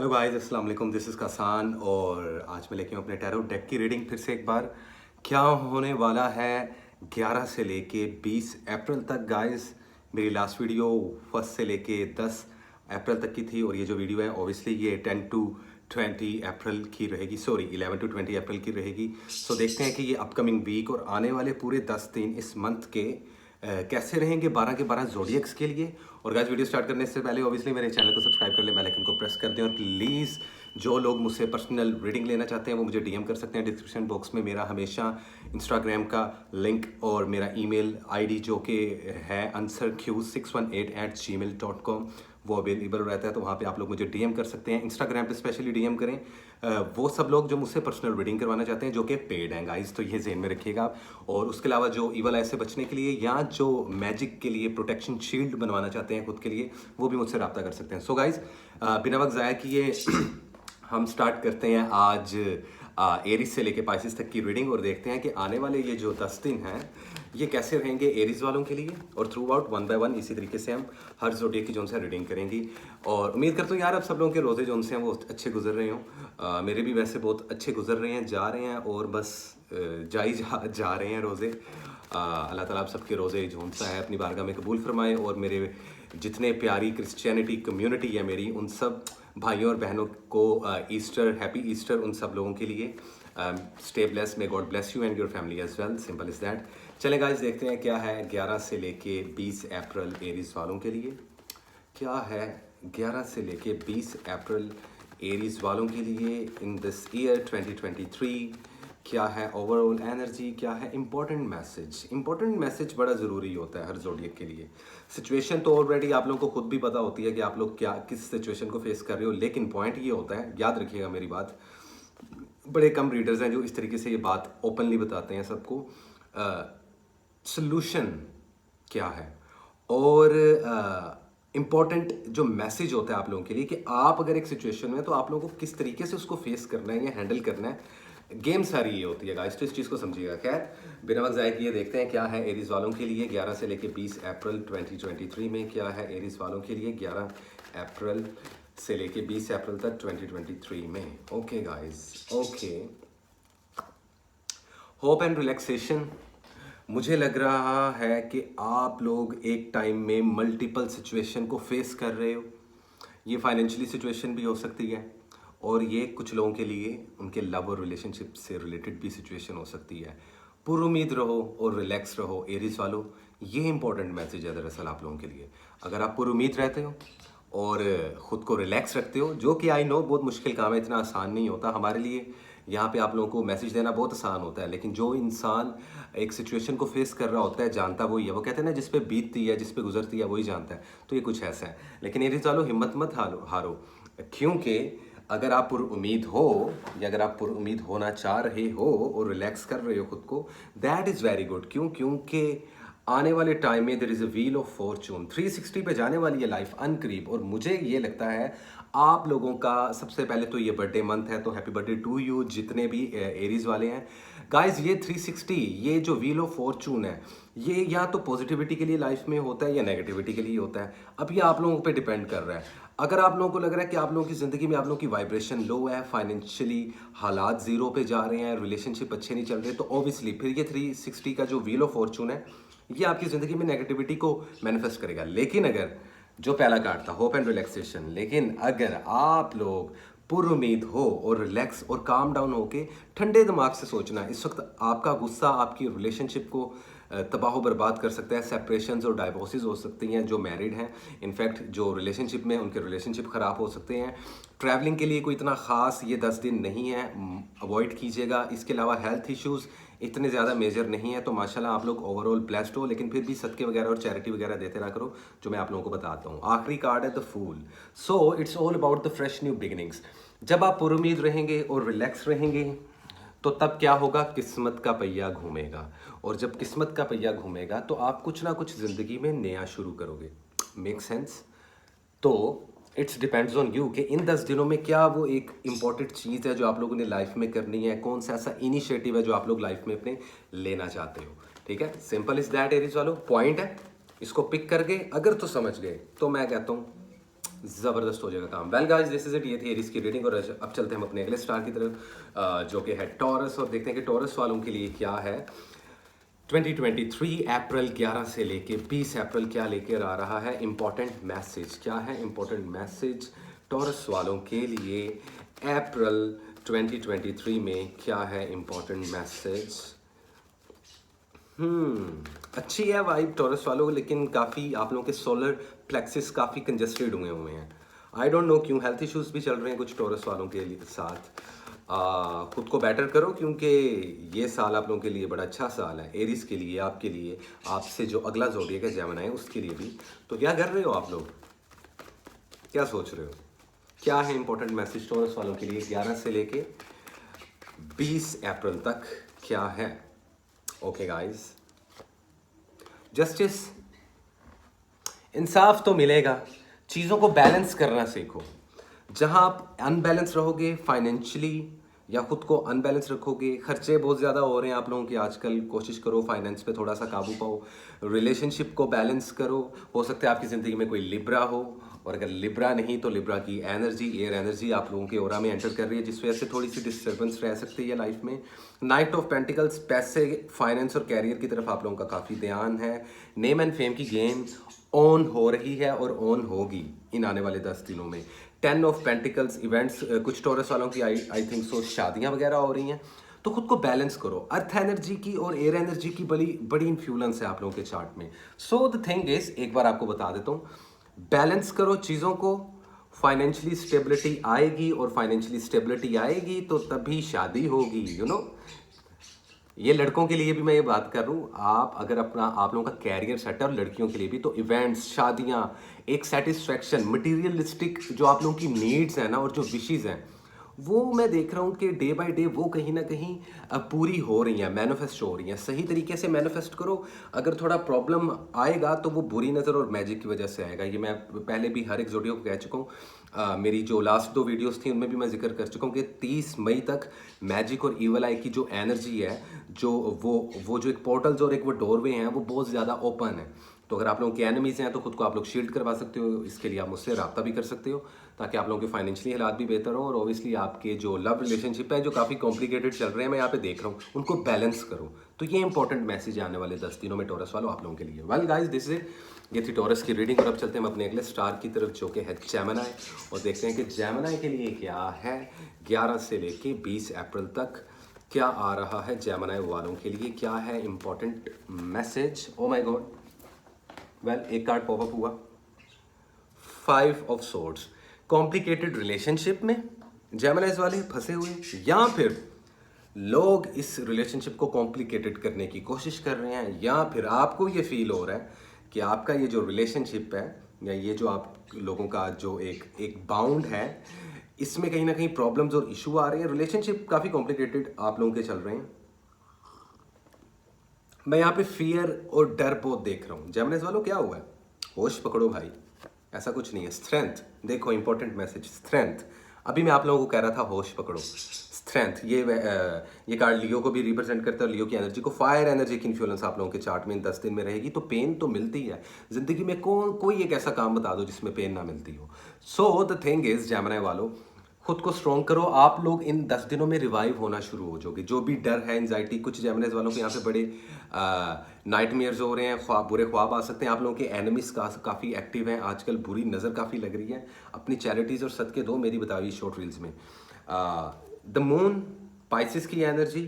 Hello guys, अस्सलाम वालेकुम। This is कासान और आज मैं लेके हूँ अपने टैरो डेक की रीडिंग फिर से एक बार। क्या होने वाला है 11 से लेके 20 अप्रैल तक गाइस। मेरी लास्ट वीडियो 1 से लेके 10 अप्रैल तक की थी और ये जो वीडियो है ऑब्वियसली ये 10 टू 20 अप्रैल की रहेगी, सॉरी 11 टू 20 अप्रैल की रहेगी। सो देखते हैं कि ये अपकमिंग वीक और आने वाले पूरे 10 दिन इस मंथ के कैसे रहेंगे 12 के 12 जोडियक्स के लिए। और गाइस वीडियो स्टार्ट करने से पहले ऑब्वियसली मेरे चैनल को सब्सक्राइब कर लें, बेल आइकन को प्रेस कर दें और प्लीज़ जो लोग मुझसे पर्सनल रीडिंग लेना चाहते हैं वो मुझे डीएम कर सकते हैं। डिस्क्रिप्शन बॉक्स में मेरा हमेशा इंस्टाग्राम का लिंक और मेरा ईमेल आईडी जो कि है answerq618@gmail.com वो अवेलेबल रहता है, तो वहाँ पे आप लोग मुझे डीएम कर सकते हैं। इंस्टाग्राम पे स्पेशली डीएम करें वो सब लोग जो मुझसे पर्सनल रीडिंग करवाना चाहते हैं जो कि पेड हैं गाइस, तो ये ज़हन में रखिएगा आप। और उसके अलावा जो ईवल आई से बचने के लिए या जो मैजिक के लिए प्रोटेक्शन शील्ड बनवाना चाहते हैं खुद के लिए वो भी मुझसे रब्ता कर सकते हैं। सो गाइस बिना वक्त ज़ाया किए हम स्टार्ट करते हैं आज एरीज से लेके पाइसेस तक की रीडिंग और देखते हैं कि आने वाले ये जो 10 दिन हैं ये कैसे रहेंगे एरीज वालों के लिए। और थ्रू आउट 1 बाय 1 इसी तरीके से हम हर जोडियक की जो से रीडिंग करेंगी। और उम्मीद करता हूँ यार आप सब लोगों के रोज़े जो से हैं वो अच्छे गुजर रहे हों। मेरे भी वैसे बहुत अच्छे गुजर रहे हैं, जा रहे हैं और बस जा रहे हैं रोज़े। अल्लाह ताला आप सबके रोज़े झूमता है अपनी बारगाह में कबूल फरमाए। और मेरे जितने प्यारी क्रिश्चियनिटी कम्युनिटी है मेरी उन सब भाइयों और बहनों को ईस्टर, हैप्पी ईस्टर उन सब लोगों के लिए। Stay bless, may God bless you and your family as well, simple is that. चले गाइस देखते हैं क्या है 11 से लेके 20 अप्रैल एरीज वालों के लिए। क्या है 11 से लेके 20 अप्रैल एरीज वालों के लिए इन दिस ईयर 2023। क्या है ओवरऑल एनर्जी, क्या है इंपॉर्टेंट मैसेज। इंपॉर्टेंट मैसेज बड़ा ज़रूरी होता है हर जोडियक के लिए। सिचुएशन तो ऑलरेडी आप लोगों को खुद भी पता होती है कि आप लोग क्या किस सिचुएशन को फेस कर रहे हो, लेकिन पॉइंट ये होता है, याद रखिएगा मेरी बात, बड़े कम रीडर्स हैं जो इस तरीके से ये बात ओपनली बताते हैं सबको। सल्यूशन क्या है और इम्पॉर्टेंट जो मैसेज होता है आप लोगों के लिए कि आप अगर एक सिचुएशन में हैं तो आप लोगों को किस तरीके से उसको फेस करना है या हैंडल करना है। गेम सारी ये होती है गाइस, तो इस चीज़ को समझिएगा। खैर बिना वक्त ज़ाया किए देखते हैं क्या है एरीज वालों के लिए 11 से लेके 20 अप्रैल 2023 में। क्या है एरीज वालों के लिए 11 अप्रैल से लेके 20 अप्रैल तक 2023 में। Okay guys, okay. Hope and relaxation. मुझे लग रहा है कि आप लोग एक टाइम में मल्टीपल सिचुएशन को फेस कर रहे हो। ये फाइनेंशियली सिचुएशन भी हो सकती है और ये कुछ लोगों के लिए उनके लव और रिलेशनशिप से रिलेटेड भी सिचुएशन हो सकती है। पुरुमीद रहो और रिलैक्स रहो एरीज वालों, ये इंपॉर्टेंट मैसेज है दरअसल आप लोगों के लिए। अगर आप पुरुमीद रहते हो और ख़ुद को रिलैक्स रखते हो, जो कि आई नो बहुत मुश्किल काम है, इतना आसान नहीं होता हमारे लिए। यहाँ पे आप लोगों को मैसेज देना बहुत आसान होता है, लेकिन जो इंसान एक सिचुएशन को फेस कर रहा होता है जानता वही है। वो कहते हैं ना जिस पे बीतती है, जिस पे गुजरती है वही जानता है। तो ये कुछ ऐसा है। लेकिन एरीज वालों हिम्मत मत हारो, क्योंकि अगर आप पुरुमीद हो या अगर आप पुरुमीद होना चाह रहे हो और रिलैक्स कर रहे हो खुद को, दैट इज़ वेरी गुड। क्योंकि आने वाले टाइम में there is a wheel of fortune 360 पे जाने वाली है लाइफ अनकरीब। और मुझे ये लगता है आप लोगों का सबसे पहले तो ये बर्थडे मंथ है, तो हैप्पी बर्थडे टू यू जितने भी एरीज वाले हैं गाइस। ये 360 ये जो व्हील ऑफ फॉर्चून है ये या तो पॉजिटिविटी के लिए लाइफ में होता है या नेगेटिविटी के लिए होता है। अब ये आप लोगों पे डिपेंड कर रहा है। अगर आप लोगों को लग रहा है कि आप लोगों की ज़िंदगी में आप लोगों की वाइब्रेशन लो है, फाइनेंशियली हालात ज़ीरो पे जा रहे हैं, रिलेशनशिप अच्छे नहीं चल रहे, तो ऑब्वियसली फिर ये 360 का जो व्हील ऑफ फॉर्चून है ये आपकी ज़िंदगी में नेगेटिविटी को मैनिफेस्ट करेगा। लेकिन अगर जो पहला कार्ड था होप एंड रिलैक्सेशन, लेकिन अगर आप लोग पुरुमीद हो और रिलैक्स और काम डाउन होके ठंडे दिमाग से सोचना, इस वक्त आपका गुस्सा आपकी रिलेशनशिप को तबाह बर्बाद कर सकता है। सेपरेशंस और डाइवोर्सेस हो सकती हैं जो मैरिड हैं। इनफैक्ट जो रिलेशनशिप में उनके रिलेशनशिप ख़राब हो सकते हैं। ट्रैवलिंग के लिए कोई इतना ख़ास ये 10 दिन नहीं है, अवॉइड कीजिएगा। इसके अलावा हेल्थ इश्यूज़ इतने ज़्यादा मेजर नहीं है, तो माशाल्लाह आप लोग ओवरऑल ब्लेस्ड हो। लेकिन फिर भी सदके वगैरह और चैरिटी वगैरह देते रहा करो, जो मैं आप लोगों को बताता हूँ। आखिरी कार्ड है the fool. So it's all about the fresh new beginnings. जब आप पुरुमीद रहेंगे और रिलैक्स रहेंगे तो तब क्या होगा, किस्मत का पहिया घूमेगा। और जब किस्मत का पहिया घूमेगा तो आप कुछ ना कुछ ज़िंदगी में नया शुरू करोगे। Make sense? तो इट्स डिपेंड्स ऑन यू कि इन 10 दिनों में क्या वो एक इम्पॉर्टेंट चीज़ है जो आप लोगों ने लाइफ में करनी है, कौन सा ऐसा इनिशिएटिव है जो आप लोग लाइफ में अपने लेना चाहते हो। ठीक है, सिंपल इज दैट एरीज वालों। पॉइंट है, इसको पिक करके अगर तो समझ गए तो मैं कहता हूँ ज़बरदस्त हो जाएगा काम। Well guys, this is it, ये थी एरीज की रीडिंग। और अब चलते हैं हम अपने अगले स्टार की तरफ, जो कि है टॉरस, और देखते हैं कि टॉरस वालों के लिए क्या है 2023 अप्रैल 11 से लेके 20 अप्रैल क्या लेकर आ रहा है। इंपॉर्टेंट मैसेज क्या है, इंपॉर्टेंट मैसेज टॉरस वालों के लिए अप्रैल 2023 में क्या है इंपॉर्टेंट मैसेज। अच्छी है वाइब टॉरस वालों को, लेकिन काफ़ी आप लोगों के सोलर प्लेक्सिस काफ़ी कंजेस्टेड हुए हैं। आई डोंट नो क्यों, हेल्थ इश्यूज भी चल रहे हैं कुछ टॉरस वालों के साथ। खुद को बेटर करो, क्योंकि ये साल आप लोगों के लिए बड़ा अच्छा साल है। एरीज के लिए, आपके लिए, आपसे जो अगला जोड़िएगा जेमिनी है उसके लिए भी। तो क्या कर रहे हो आप लोग, क्या सोच रहे हो, क्या है इंपॉर्टेंट मैसेज टॉरस वालों के लिए 11 से लेके 20 अप्रैल तक क्या है। ओके गाइस, जस्टिस, इंसाफ तो मिलेगा, चीज़ों को बैलेंस करना सीखो। जहां आप अनबैलेंस रहोगे फाइनेंशियली या खुद को अनबैलेंस रखोगे, खर्चे बहुत ज़्यादा हो रहे हैं आप लोगों के आजकल, कोशिश करो फाइनेंस पे थोड़ा सा काबू पाओ, रिलेशनशिप को बैलेंस करो। हो सकता है आपकी ज़िंदगी में कोई लिब्रा हो, और अगर लिब्रा नहीं तो लिब्रा की एनर्जी, एयर एनर्जी आप लोगों के ओरा में एंटर कर रही है, जिस वजह से थोड़ी सी डिस्टर्बेंस रह सकती है लाइफ में। नाइट ऑफ पेंटिकल्स, पैसे, फाइनेंस और कैरियर की तरफ आप लोगों का काफ़ी ध्यान है। नेम एंड फेम की गेम ऑन हो रही है और ऑन होगी इन आने वाले 10 दिनों में। 10 ऑफ पेंटिकल्स इवेंट्स, कुछ टॉरस वालों की आई थिंक सो शादियां वगैरह हो रही हैं। तो खुद को बैलेंस करो। अर्थ एनर्जी की और एयर एनर्जी की बड़ी बड़ी इन्फ्लुएंस है आप लोगों के चार्ट में। सो द थिंग इज, एक बार आपको बता देता हूँ, बैलेंस करो चीज़ों को। फाइनेंशियली स्टेबिलिटी आएगी, और फाइनेंशियली स्टेबिलिटी आएगी तो तभी शादी होगी, यू नो। ये लड़कों के लिए भी मैं ये बात कर रहा हूँ, आप अगर अपना आप लोगों का कैरियर सेट है, और लड़कियों के लिए भी, तो इवेंट्स, शादियाँ, एक सेटिस्फैक्शन, मटेरियलिस्टिक जो आप लोगों की नीड्स हैं ना, और जो विशेज़ हैं, वो मैं देख रहा हूँ कि डे बाय डे वो कहीं ना कहीं पूरी हो रही हैं, मैनिफेस्ट हो रही हैं। सही तरीके से मैनिफेस्ट करो। अगर थोड़ा प्रॉब्लम आएगा तो वो बुरी नज़र और मैजिक की वजह से आएगा। ये मैं पहले भी हर एक जोडियो को कह चुका हूँ। मेरी जो लास्ट 2 वीडियोस थी उनमें भी मैं जिक्र कर चुका हूँ कि 30 मई तक मैजिक और ईवल आई की जो एनर्जी है, जो वो जो एक पोर्टल्स और एक वो डोरवे हैं, वो बहुत ज़्यादा ओपन है। तो अगर आप लोगों के एनिमीज़ हैं तो खुद को आप लोग शील्ड करवा सकते हो। इसके लिए आप मुझसे रब्ता भी कर सकते हो, ताकि आप लोगों के फाइनेंशियली हालात भी बेहतर हो। और ओबियसली आपके जो लव रिलेशनशिप है जो काफ़ी कॉम्प्लिकेटेड चल रहे हैं, मैं यहाँ पे देख रहा हूँ, उनको बैलेंस करो। तो ये इंपॉर्टेंट मैसेज आने वाले 10 दिनों में टॉरस वालों आप लोगों के लिए। वेल गाइस, दिस इज, ये थी टॉरस की रीडिंग। और अब चलते हैं हम अपने अगले स्टार की तरफ, जो कि है जेमिनी, और देखते हैं कि जेमिनी के लिए क्या है 11 से लेके 20 अप्रैल तक क्या आ रहा है। जेमिनी वालों के लिए क्या है important message. Oh my God, well एक कार्ड पॉपअप हुआ, 5 ऑफ सोर्ड्स। कॉम्प्लिकेटेड रिलेशनशिप में जेमिनीज वाले फंसे हुए, या फिर लोग इस रिलेशनशिप को कॉम्प्लिकेटेड करने की कोशिश कर रहे हैं, या फिर आपको ये फील हो रहा है कि आपका ये जो रिलेशनशिप है, या ये जो आप लोगों का जो एक बाउंड है, इसमें कहीं ना कहीं प्रॉब्लम्स और इशू आ रहे हैं। रिलेशनशिप काफ़ी कॉम्प्लिकेटेड आप लोगों के चल रहे हैं। मैं यहाँ पे फियर और डर बहुत देख रहा हूँ। जेमिनीज वालों क्या हुआ है, होश पकड़ो भाई, ऐसा कुछ नहीं है। स्ट्रेंथ देखो, इंपॉर्टेंट मैसेज, स्ट्रेंथ। अभी मैं आप लोगों को कह रहा था होश पकड़ो, स्ट्रेंथ। ये कार्ड लियो को भी रिप्रेजेंट करता है, लियो की एनर्जी को। फायर एनर्जी की इन्फ्लुएंस आप लोगों के चार्ट में इन 10 दिन में रहेगी। तो पेन तो मिलती है जिंदगी में, कोई एक ऐसा काम बता दो जिसमें पेन ना मिलती हो। So the thing is, Gemini वालों खुद को स्ट्रॉन्ग करो। आप लोग इन 10 दिनों में रिवाइव होना शुरू हो जाओगे। जो भी डर है, एंजाइटी, कुछ जेमिनीज वालों के यहाँ पे बड़े नाइटमेयर्स हो रहे हैं, ख्वाब, बुरे ख्वाब आ सकते हैं। आप लोगों के एनिमीज काफ़ी एक्टिव हैं आजकल, बुरी नज़र काफ़ी लग रही है। अपनी चैरिटीज़ और सदके दो मेरी बताई हुई शॉर्ट रील्स में। द मून, पाइसिस की एनर्जी।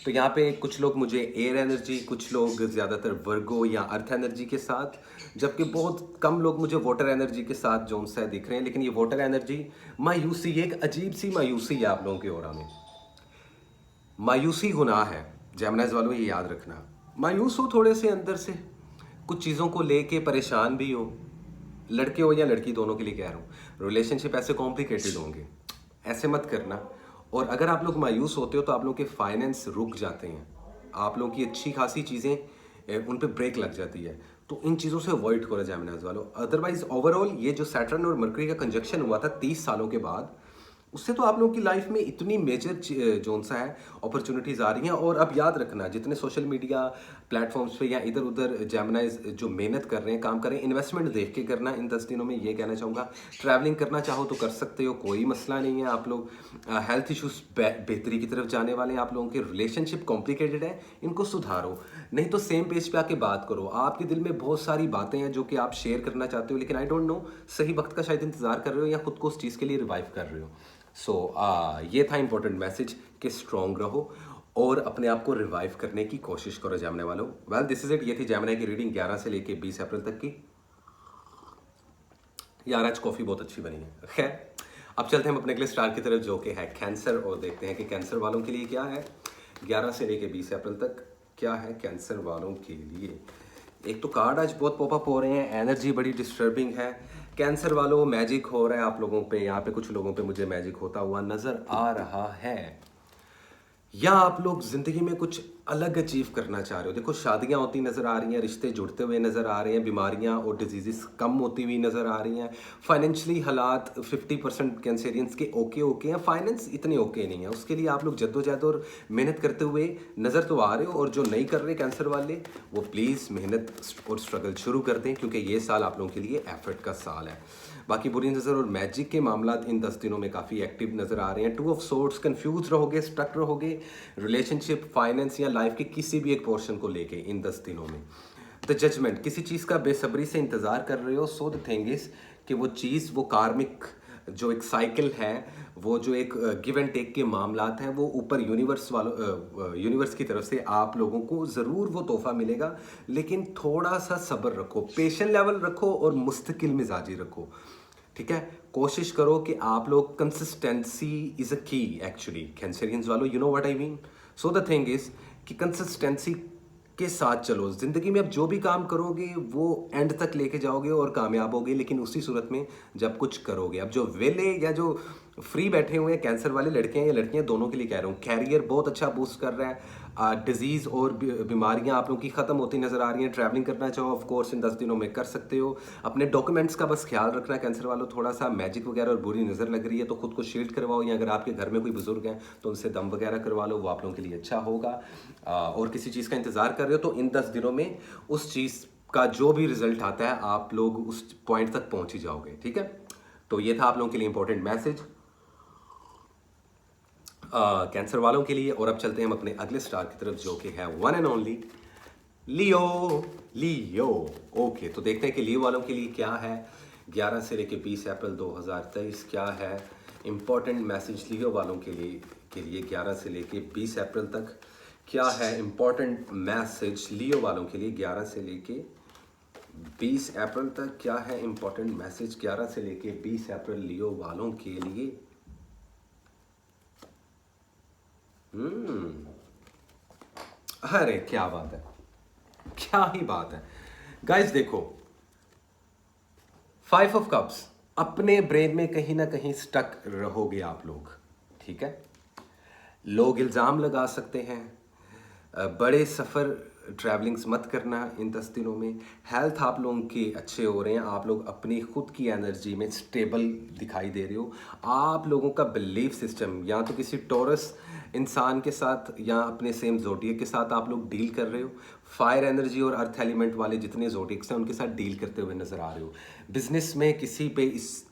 तो यहाँ पे कुछ लोग मुझे एयर एनर्जी, कुछ लोग ज़्यादातर वर्गो या अर्थ एनर्जी के साथ, जबकि बहुत कम लोग मुझे वाटर एनर्जी के साथ जोन सा दिख रहे हैं। लेकिन ये वाटर एनर्जी मायूसी, एक अजीब सी मायूसी है आप लोगों के ओरा में। मायूसी गुनाह है जेमिनीज वालों, ये याद रखना। मायूस हो थोड़े से अंदर से, कुछ चीज़ों को लेके परेशान भी हो, लड़के हो या लड़की, दोनों के लिए कह रहा हूँ। रिलेशनशिप ऐसे कॉम्प्लिकेटेड होंगे, ऐसे मत करना। और अगर आप लोग मायूस होते हो तो आप लोगों के फाइनेंस रुक जाते हैं, आप लोगों की अच्छी खासी चीज़ें उन पे ब्रेक लग जाती है। तो इन चीज़ों से अवॉइड करो जेमिनीज वालों। अदरवाइज ओवरऑल ये जो सैटर्न और मरकरी का कंजक्शन हुआ था 30 सालों के बाद, उससे तो आप लोगों की लाइफ में इतनी मेजर जोन सा है अपॉर्चुनिटीज़ आ रही हैं। और अब याद रखना, जितने सोशल मीडिया प्लेटफॉर्म्स पे या इधर उधर जेमिनाइज जो मेहनत कर रहे हैं, काम कर रहे हैं, इन्वेस्टमेंट देख के करना इन 10 दिनों में, ये कहना चाहूँगा। ट्रैवलिंग करना चाहो तो कर सकते हो, कोई मसला नहीं है। आप लोग हेल्थ इश्यूज बेहतरी की तरफ जाने वाले हैं, आप लोगों के रिलेशनशिप कॉम्प्लिकेटेड है, इनको सुधारो। नहीं तो सेम पेज पे आके बात करो। आपके दिल में बहुत सारी बातें हैं जो कि आप शेयर करना चाहते हो, लेकिन आई डोंट नो सही वक्त का शायद इंतजार कर रहे हो या खुद को उस चीज़ के लिए रिवाइव कर रहे हो। सो ये था इंपॉर्टेंट मैसेज कि स्ट्रॉन्ग रहो और अपने आप को रिवाइव करने की कोशिश करो जैमने वालों। Well this is it. ये थी जैमने की रीडिंग 11 से लेके 20 अप्रैल तक की। यार आज कॉफ़ी बहुत अच्छी बनी है। खैर अब चलते हैं हम अपने अगले स्टार की तरफ जो कि है कैंसर, और देखते हैं कि कैंसर वालों के लिए क्या है 11 से लेके 20 अप्रैल तक, क्या है कैंसर वालों के लिए। एक तो कार्ड आज बहुत पॉपअप हो रहे हैं, एनर्जी बड़ी डिस्टर्बिंग है। कैंसर वालों मैजिक हो रहा है आप लोगों पे, यहाँ पे कुछ लोगों पे मुझे मैजिक होता हुआ नजर आ रहा है, या आप लोग जिंदगी में कुछ अलग अचीव करना चाह रहे हो। देखो शादियां होती नजर आ रही हैं, रिश्ते जुड़ते हुए नजर आ रहे हैं, बीमारियां और डिजीजेस कम होती हुई नजर आ रही हैं। फाइनेंशियली हालात 50% कैंसेरियंस के ओके ओके हैं, फाइनेंस इतने ओके नहीं है। उसके लिए आप लोग जद्दोजहद और मेहनत करते हुए नजर तो आ रहे हो, और जो नहीं कर रहे कैंसर वाले वो प्लीज़ मेहनत और स्ट्रगल शुरू कर दें, क्योंकि ये साल आप लोगों के लिए एफर्ट का साल है। बाकी बुरी नज़र और मैजिक के मामला इन 10 दिनों में काफ़ी एक्टिव नज़र आ रहे हैं। 2 ऑफ सोर्ड्स, कंफ्यूज रहोगे, स्टक रहोगे रिलेशनशिप, फाइनेंस या लाइफ के किसी भी एक पोर्शन को लेके इन 10 दिनों में। द जजमेंट, किसी चीज़ का बेसब्री से इंतज़ार कर रहे हो। सो द थिंग इज कि वो चीज़, वो कार्मिक जो एक साइकिल है, वो जो एक गिव एंड टेक के मामलात हैं, वो ऊपर यूनिवर्स की तरफ से आप लोगों को ज़रूर वो तोहफा मिलेगा। लेकिन थोड़ा सा सब्र रखो, पेशेंट लेवल रखो और मुस्तकिल मिजाजी रखो। ठीक है, कोशिश करो कि आप लोग, कंसिस्टेंसी इज़ अ की एक्चुअली कैंसरियंस वालों, you know what I mean. So the thing is कि कंसिस्टेंसी के साथ चलो। ज़िंदगी में अब जो भी काम करोगे वो एंड तक लेके जाओगे और कामयाब होगे, लेकिन उसी सूरत में जब कुछ करोगे। अब जो वेले या जो फ्री बैठे हुए हैं कैंसर वाले, लड़के हैं या लड़कियां, दोनों के लिए कह रहा हूँ, कैरियर बहुत अच्छा बूस्ट कर रहा है। डिजीज़ और बीमारियां आप लोगों की ख़त्म होती नज़र आ रही हैं। ट्रैवलिंग करना चाहो ऑफ कोर्स इन 10 दिनों में कर सकते हो। अपने डॉक्यूमेंट्स का बस ख्याल रखना कैंसर वालों, थोड़ा सा मैजिक वगैरह और बुरी नज़र लग रही है तो खुद को शील्ड करवाओ, या अगर आपके घर में कोई बुजुर्ग हैं तो उनसे दम वगैरह करवा लो, वो आप लोगों के लिए अच्छा होगा। और किसी चीज़ का इंतज़ार कर रहे हो तो इन 10 दिनों में उस चीज़ का जो भी रिजल्ट आता है आप लोग उस पॉइंट तक पहुंच ही जाओगे। ठीक है, तो ये था आप लोगों के लिए इंपॉर्टेंट मैसेज कैंसर वालों के लिए। और अब चलते हैं हम अपने अगले स्टार की तरफ जो कि है one and only Leo. Leo, okay, तो देखते हैं कि लियो वालों के लिए क्या है 11 से लेके 20 अप्रैल 2023। क्या है इंपॉर्टेंट मैसेज लियो वालों के लिए 11 से लेके 20 अप्रैल तक। क्या है इंपॉर्टेंट मैसेज लियो वालों के लिए 11 से लेके 20 अप्रैल तक। क्या है इंपॉर्टेंट मैसेज 11 से लेके 20 अप्रैल लियो वालों के लिए। अरे क्या बात है, क्या ही बात है गाइस। देखो 5 ऑफ कप्स, अपने ब्रेन में कहीं ना कहीं स्टक रहोगे आप लोग। ठीक है, लोग इल्ज़ाम लगा सकते हैं, बड़े सफ़र ट्रैवलिंग्स मत करना इन 10 दिनों में। हेल्थ आप लोगों के अच्छे हो रहे हैं, आप लोग अपनी खुद की एनर्जी में स्टेबल दिखाई दे रहे हो। आप लोगों का बिलीफ सिस्टम, या तो किसी टॉरस इंसान के साथ या अपने सेम जोडियक के साथ आप लोग डील कर रहे हो। फायर एनर्जी और अर्थ एलिमेंट वाले जितने जोडियक्स हैं उनके साथ डील करते हुए नज़र आ रहे हो। बिजनेस में किसी पे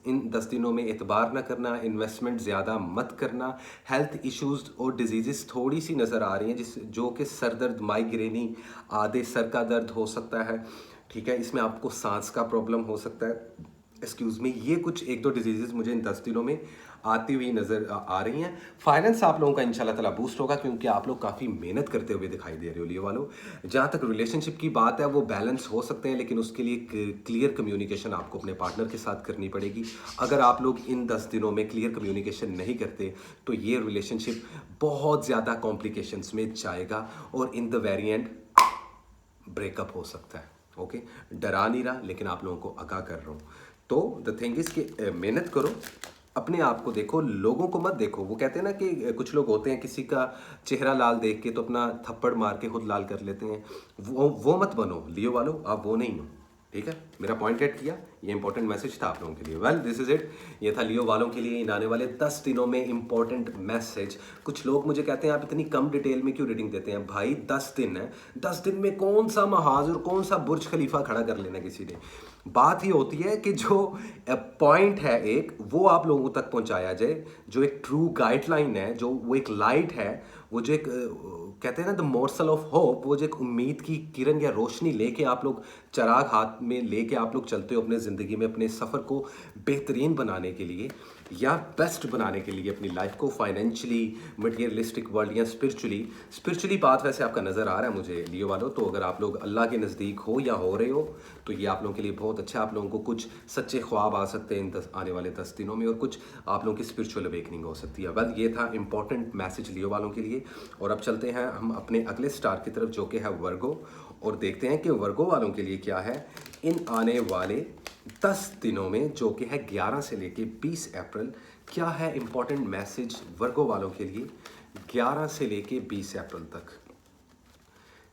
इन 10 दिनों में एतबार ना करना, इन्वेस्टमेंट ज़्यादा मत करना। हेल्थ इश्यूज और डिजीज़ थोड़ी सी नज़र आ रही हैं जो कि सर दर्द, माइग्रेनी, आधे सर का दर्द हो सकता है। ठीक है, इसमें आपको सांस का प्रॉब्लम हो सकता है, एक्सक्यूज़ मी। ये कुछ 1-2 डिजीज़ मुझे इन 10 दिनों में आती हुई नज़र आ रही हैं। फाइनेंस आप लोगों का इंशाल्लाह ताला बूस्ट होगा, क्योंकि आप लोग काफ़ी मेहनत करते हुए दिखाई दे रहे हो लियो वालों। जहाँ तक रिलेशनशिप की बात है वो बैलेंस हो सकते हैं, लेकिन उसके लिए क्लियर कम्युनिकेशन आपको अपने पार्टनर के साथ करनी पड़ेगी। अगर आप लोग इन 10 दिनों में क्लियर कम्युनिकेशन नहीं करते तो ये रिलेशनशिप बहुत ज़्यादा कॉम्प्लिकेशंस में जाएगा और in the very and breakup हो सकता है। ओके, डरा नहीं रहा, लेकिन आप लोगों को आगाह कर रहा हूँ। तो द थिंग इज कि मेहनत करो, अपने आप को देखो, लोगों को मत देखो। वो कहते हैं ना कि कुछ लोग होते हैं किसी का चेहरा लाल देख के तो अपना थप्पड़ मार के खुद लाल कर लेते हैं। वो मत बनो लियो वालों, आप वो नहीं हो। ठीक है, मेरा पॉइंट गेट किया। ये इंपॉर्टेंट मैसेज था आप लोगों के लिए। वेल दिस इज इट, ये था लियो वालों के लिए इन आने वाले 10 दिनों में इंपॉर्टेंट मैसेज। कुछ लोग मुझे कहते हैं आप इतनी कम डिटेल में क्यों रीडिंग देते हैं? भाई 10 दिन है, 10 दिन में कौन सा महाज और कौन सा बुर्ज खलीफा खड़ा कर लेना किसी ने। बात ही होती है कि जो पॉइंट है एक, वो आप लोगों तक पहुंचाया जाए, जो एक ट्रू गाइडलाइन है, जो वो एक लाइट है, वो जो एक कहते हैं ना द मोर्सल ऑफ होप, वो जो एक उम्मीद की किरण या रोशनी लेके आप लोग, चिराग हाथ में लेके आप लोग चलते हो अपने ज़िंदगी में, अपने सफ़र को बेहतरीन बनाने के लिए या बेस्ट बनाने के लिए, अपनी लाइफ को फाइनेंशियली, मटेरियलिस्टिक वर्ल्ड या स्पिरिचुअली बात वैसे आपका नज़र आ रहा है मुझे लियो वालों। तो अगर आप लोग अल्लाह के नज़दीक हो या हो रहे हो तो ये आप लोगों के लिए बहुत अच्छा। आप लोगों को कुछ सच्चे ख्वाब आ सकते हैं इन आने वाले 10 दिनों में, और कुछ आप लोगों की स्पिरिचुअल अवेकनिंग हो सकती है। वेल ये था इंपॉर्टेंट मैसेज लियो वालों के लिए। और अब चलते हैं हम अपने अगले स्टार की तरफ, जो कि है वर्गो, और देखते हैं कि वर्गो वालों के लिए क्या है इन आने वाले 10 दिनों में, जो कि है 11 से लेके 20 अप्रैल। क्या है इंपॉर्टेंट मैसेज वर्गो वालों के लिए 11 से लेके 20 अप्रैल तक?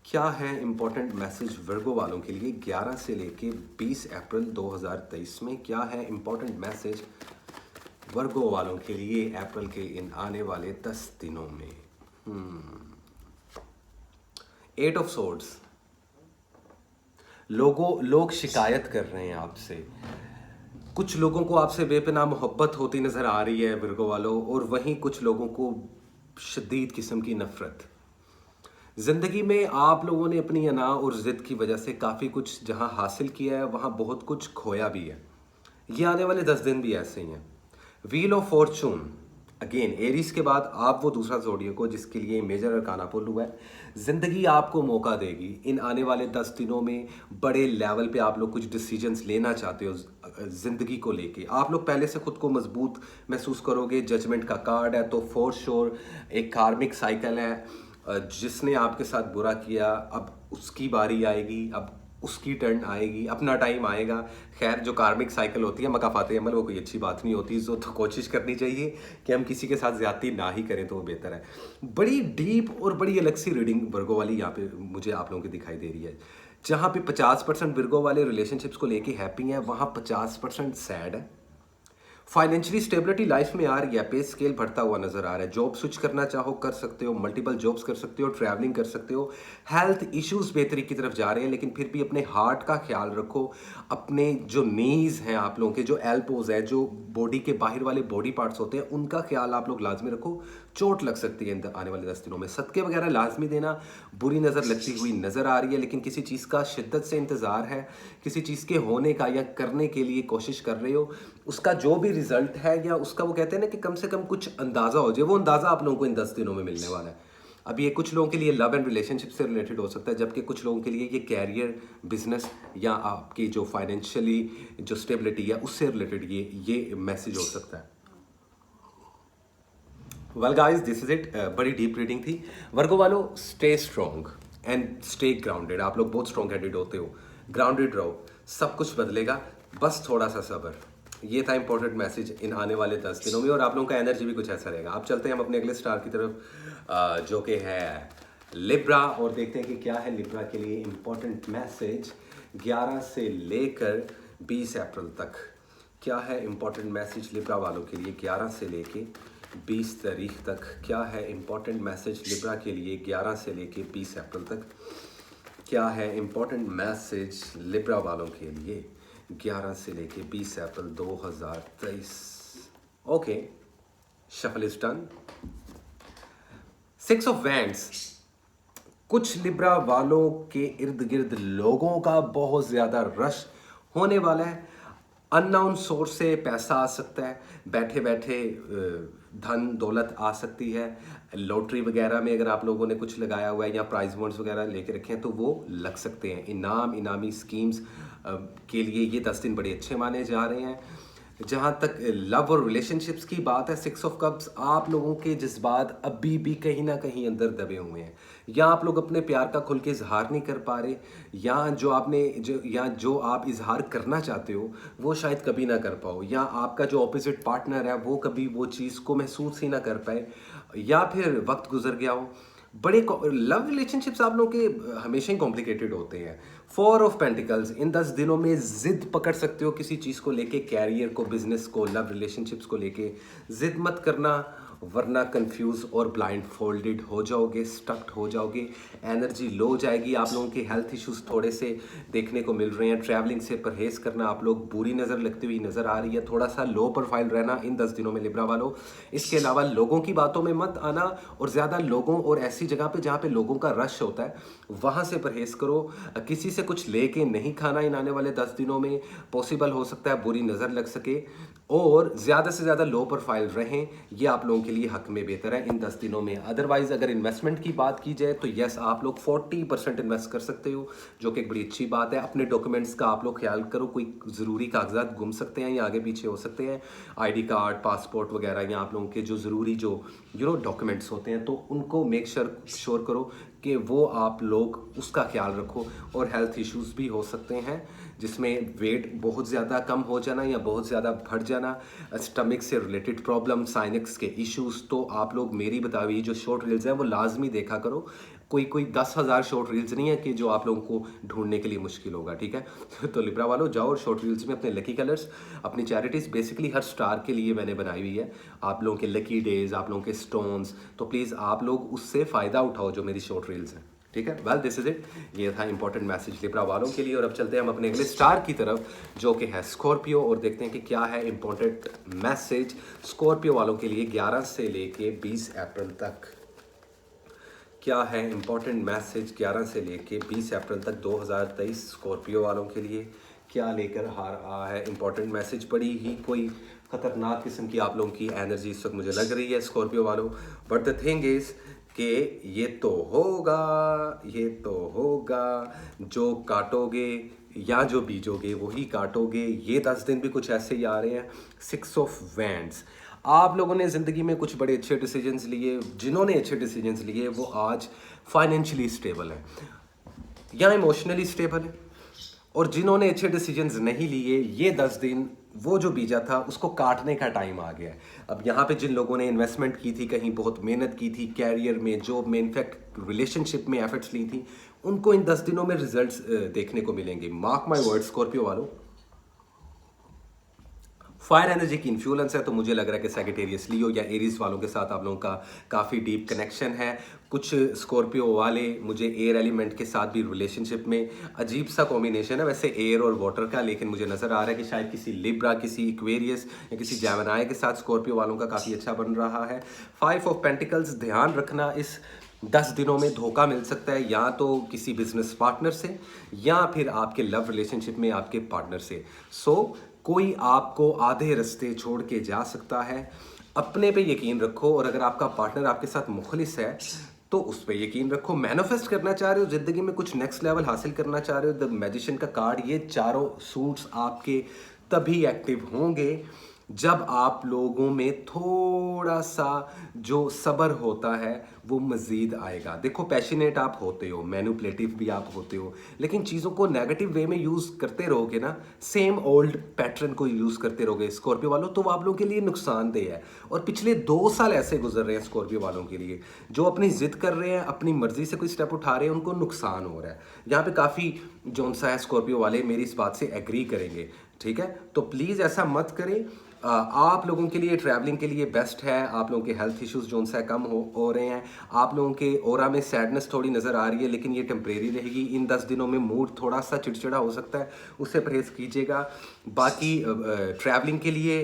क्या है इंपॉर्टेंट मैसेज वर्गो वालों के लिए 11 से लेके 20 अप्रैल 2023 में? क्या है इंपॉर्टेंट मैसेज वर्गो वालों के लिए अप्रैल के इन आने वाले 10 दिनों में? 8 ऑफ सोर्ड्स। लोग शिकायत कर रहे हैं आपसे, कुछ लोगों को आपसे बेपनाह मोहब्बत होती नज़र आ रही है विर्गो वालों, और वहीं कुछ लोगों को शदीद किस्म की नफ़रत। ज़िंदगी में आप लोगों ने अपनी अना और ज़िद की वजह से काफ़ी कुछ जहां हासिल किया है, वहां बहुत कुछ खोया भी है। ये आने वाले 10 दिन भी ऐसे ही हैं। Wheel of Fortune, again Aries के बाद आप वो दूसरा ज़ोडिएक हो जिसके लिए मेजर अरकाना पुल हुआ है। ज़िंदगी आपको मौका देगी इन आने वाले 10 दिनों में, बड़े लेवल पे आप लोग कुछ डिसीजंस लेना चाहते हो ज़िंदगी को लेके। आप लोग पहले से खुद को मजबूत महसूस करोगे। जजमेंट का कार्ड है, तो फॉर श्योर एक कार्मिक साइकिल है। जिसने आपके साथ बुरा किया, अब उसकी बारी आएगी, अब उसकी टर्न आएगी, अपना टाइम आएगा। खैर जो कार्मिक साइकिल होती है मकाफाते अमल, वो कोई अच्छी बात नहीं होती। तो कोशिश करनी चाहिए कि हम किसी के साथ ज़्यादती ना ही करें, तो वो बेहतर है। बड़ी डीप और बड़ी अलग सी रीडिंग वर्गो वाली यहाँ पे मुझे आप लोगों की दिखाई दे रही है। जहाँ पे 50% वर्गो वाले रिलेशनशिप्स को लेके हैप्पी हैं, वहाँ 50% सैड है। फाइनेंशियली स्टेबिलिटी लाइफ में आ रही है, पे स्केल बढ़ता हुआ नजर आ रहा है। जॉब स्विच करना चाहो कर सकते हो, मल्टीपल जॉब्स कर सकते हो, ट्रैवलिंग कर सकते हो। हेल्थ इश्यूज बेहतरी की तरफ जा रहे हैं, लेकिन फिर भी अपने हार्ट का ख्याल रखो। अपने जो नीज हैं आप लोगों के, जो एल्बोज है, जो बॉडी के बाहर वाले बॉडी पार्ट्स होते हैं, उनका ख्याल आप लोग लाजमी रखो। चोट लग सकती है आने वाले 10 दिनों में। सदके वगैरह लाजमी देना। बुरी नज़र लगती हुई नज़र आ रही है, लेकिन किसी चीज़ का शिद्दत से इंतज़ार है, किसी चीज़ के होने का या करने के लिए कोशिश कर रहे हो। उसका जो भी रिजल्ट है, या उसका वो कहते हैं ना कि कम से कम कुछ अंदाज़ा हो जाए, वो अंदाज़ा आप लोगों को इन 10 दिनों में मिलने वाला है। अब ये कुछ लोगों के लिए लव एंड रिलेशनशिप से रिलेटेड हो सकता है, जबकि कुछ लोगों के लिए ये कैरियर, बिजनेस या आपकी जो फाइनेंशियली जो स्टेबिलिटी है उससे रिलेटेड ये मैसेज हो सकता है। Well guys, this is it. बड़ी डीप रीडिंग थी। वर्गो वालों, stay strong and stay grounded. आप लोग बहुत स्ट्रॉन्ग हेडेड होते हो, ग्राउंडेड रहो, सब कुछ बदलेगा, बस थोड़ा सा सब्र। ये था इंपॉर्टेंट मैसेज इन आने वाले 10 दिनों में, और आप लोगों का एनर्जी भी कुछ ऐसा रहेगा। आप चलते हैं हम अपने अगले स्टार की तरफ, जो कि है लिब्रा, और देखते हैं कि क्या है लिब्रा के लिए इंपॉर्टेंट मैसेज 11 से लेकर 20 अप्रैल तक। क्या है इंपॉर्टेंट मैसेज लिब्रा वालों के लिए 11 से लेके 20 तारीख तक? क्या है इंपॉर्टेंट मैसेज लिब्रा के लिए 11 से लेके 20 अप्रैल तक? क्या है इंपॉर्टेंट मैसेज लिब्रा वालों के लिए 11 से लेके 20 अप्रैल 2023? Okay, shuffle is done. 6 of wands. कुछ लिब्रा वालों के इर्द गिर्द लोगों का बहुत ज़्यादा रश होने वाला है। अननोन सोर्स से पैसा आ सकता है, बैठे बैठे धन दौलत आ सकती है। लॉटरी वगैरह में अगर आप लोगों ने कुछ लगाया हुआ है या प्राइज बॉन्ड्स वगैरह लेके रखे हैं तो वो लग सकते हैं। इनामी स्कीम्स के लिए ये 10 दिन बड़े अच्छे माने जा रहे हैं। जहाँ तक लव और रिलेशनशिप्स की बात है, 6 ऑफ कप्स, आप लोगों के जज्बात अभी भी कहीं ना कहीं अंदर दबे हुए हैं, या आप लोग अपने प्यार का खुल के इजहार नहीं कर पा रहे, या जो आप इजहार करना चाहते हो वो शायद कभी ना कर पाओ, या आपका जो ऑपोजिट पार्टनर है वो कभी वो चीज़ को महसूस ही ना कर पाए, या फिर वक्त गुजर गया हो। बड़े लव रिलेशनशिप्स आप लोगों के हमेशा ही कॉम्प्लिकेटेड होते हैं। फोर ऑफ पेंटिकल्स, इन 10 दिनों में जिद पकड़ सकते हो किसी चीज़ को लेके, कैरियर को, बिजनेस को, लव रिलेशनशिप्स को लेके। जिद मत करना, वरना कंफ्यूज और ब्लाइंड फोल्डेड हो जाओगे, स्टक्ड हो जाओगे, एनर्जी लो हो जाएगी। आप लोगों के हेल्थ इश्यूज थोड़े से देखने को मिल रहे हैं। ट्रैवलिंग से परहेज करना, आप लोग बुरी नज़र लगती हुई नज़र आ रही है। थोड़ा सा लो प्रोफाइल रहना इन 10 दिनों में लिब्रा वालों। इसके अलावा लोगों की बातों में मत आना, और ज़्यादा लोगों और ऐसी जगह पे जहाँ पे लोगों का रश होता है वहाँ से परहेज करो। किसी से कुछ लेके नहीं खाना इन आने वाले 10 दिनों में। पॉसिबल हो सकता है बुरी नज़र लग सके, और ज़्यादा से ज़्यादा लो प्रोफाइल रहें, ये आप लोगों के लिए हक में बेहतर है इन 10 दिनों में। अदरवाइज़ अगर इन्वेस्टमेंट की बात की जाए तो यस, आप लोग 40% इन्वेस्ट कर सकते हो, जो कि एक बड़ी अच्छी बात है। अपने डॉक्यूमेंट्स का आप लोग ख्याल करो, कोई ज़रूरी कागजात गुम सकते हैं या आगे पीछे हो सकते हैं, आईडी कार्ड, पासपोर्ट वगैरह, या आप लोगों के जो ज़रूरी जो डॉक्यूमेंट्स होते हैं, तो उनको मेक श्योर करो कि वो आप लोग उसका ख्याल रखो। और हेल्थ इश्यूज़ भी हो सकते हैं, जिसमें वेट बहुत ज़्यादा कम हो जाना या बहुत ज़्यादा बढ़ जाना, स्टमक से रिलेटेड प्रॉब्लम, साइनक्स के इश्यूज़। तो आप लोग मेरी बताई हुई जो शॉर्ट रील्स हैं वो लाजमी देखा करो। कोई 10,000 शॉर्ट रील्स नहीं है कि जो आप लोगों को ढूंढने के लिए मुश्किल होगा, ठीक है। तो लिब्रा वालों, जाओ और शॉर्ट रील्स में अपने लकी कलर्स, अपनी चैरिटीज़ बेसिकली हर स्टार के लिए मैंने बनाई हुई है, आप लोगों के लकी डेज, आप लोगों के स्टोन्स, तो प्लीज़ आप लोग उससे फ़ायदा उठाओ जो मेरी शॉर्ट रील्स हैं, ठीक है। वेल, दिस इज इट, ये था इंपॉर्टेंट मैसेज लिब्रा वालों के लिए। और अब चलते हैं हम अपने अगले स्टार की तरफ, जो कि है स्कॉर्पियो, और देखते हैं कि क्या है इंपॉर्टेंट मैसेज स्कॉर्पियो वालों के लिए 11 से लेके 20 अप्रैल तक। क्या है इंपॉर्टेंट मैसेज 11 से लेके 20 अप्रैल तक 2023 स्कॉर्पियो वालों के लिए, क्या लेकर आ रहा है इंपॉर्टेंट मैसेज। बड़ी ही कोई खतरनाक किस्म की आप लोगों की एनर्जी इस वक्त मुझे लग रही है स्कॉर्पियो वालों। बट द थिंग इज कि ये तो होगा, ये तो होगा, जो काटोगे या जो बीजोगे वही काटोगे। ये 10 दिन भी कुछ ऐसे ही आ रहे हैं। 6 ऑफ वैंड्स, आप लोगों ने ज़िंदगी में कुछ बड़े अच्छे डिसीजंस लिए, जिन्होंने अच्छे डिसीजंस लिए वो आज फाइनेंशियली स्टेबल है या इमोशनली स्टेबल है, और जिन्होंने अच्छे डिसीजंस नहीं लिए, ये 10 दिन वो जो बीजा था उसको काटने का टाइम आ गया है। अब यहाँ पे जिन लोगों ने इन्वेस्टमेंट की थी, कहीं बहुत मेहनत की थी, कैरियर में, जॉब में, इनफैक्ट रिलेशनशिप में एफर्ट्स ली थी, उनको इन 10 दिनों में रिजल्ट्स देखने को मिलेंगे। मार्क माय वर्ड स्कॉर्पियो वालों, फायर एनर्जी की इन्फ्लुएंस है, तो मुझे लग रहा है कि सैजिटेरियस, लियो या एरीज वालों के साथ आप लोगों का काफ़ी डीप कनेक्शन है। कुछ स्कॉर्पियो वाले मुझे एयर एलिमेंट के साथ भी रिलेशनशिप में, अजीब सा कॉम्बिनेशन है वैसे एयर और वाटर का, लेकिन मुझे नज़र आ रहा है कि शायद किसी लिब्रा, किसी इक्वेरियस या किसी जेमिनी के साथ स्कॉर्पियो वालों का काफ़ी अच्छा बन रहा है। 5 ऑफ पेंटिकल्स, ध्यान रखना इस 10 दिनों में धोखा मिल सकता है, या तो किसी बिजनेस पार्टनर से या फिर आपके लव रिलेशनशिप में आपके पार्टनर से। सो कोई आपको आधे रास्ते छोड़ के जा सकता है। अपने पे यकीन रखो, और अगर आपका पार्टनर आपके साथ मुखलिस है तो उस पर यकीन रखो। मैनिफेस्ट करना चाह रहे हो, ज़िंदगी में कुछ नेक्स्ट लेवल हासिल करना चाह रहे हो, द मैजिशियन का कार्ड, ये चारों सूट्स आपके तभी एक्टिव होंगे जब आप लोगों में थोड़ा सा जो सब्र होता है वो मज़ीद आएगा। देखो, पैशनेट आप होते हो, मैनिपुलेटिव भी आप होते हो, लेकिन चीज़ों को नेगेटिव वे में यूज़ करते रहोगे ना, सेम ओल्ड पैटर्न को यूज़ करते रहोगे स्कॉर्पियो वालों, तो वो आप लोगों के लिए नुकसानदेह है। और पिछले 2 साल ऐसे गुजर रहे हैं स्कॉर्पियो वालों के लिए, जो अपनी ज़िद कर रहे हैं, अपनी मर्जी से कोई स्टेप उठा रहे हैं, उनको नुकसान हो रहा है। यहाँ पे काफ़ी जो सा है स्कॉर्पियो वाले मेरी इस बात से एग्री करेंगे, ठीक है। तो प्लीज़ ऐसा मत करें। आप लोगों के लिए ट्रैवलिंग के लिए बेस्ट है। आप लोगों के हेल्थ इश्यूज जो सा कम हो रहे हैं, आप लोगों के ओरा में सैडनेस थोड़ी नज़र आ रही है, लेकिन ये टेम्परेरी रहेगी। इन 10 दिनों में मूड थोड़ा सा चिड़चिड़ा हो सकता है, उससे परहेज कीजिएगा। बाकी ट्रैवलिंग के लिए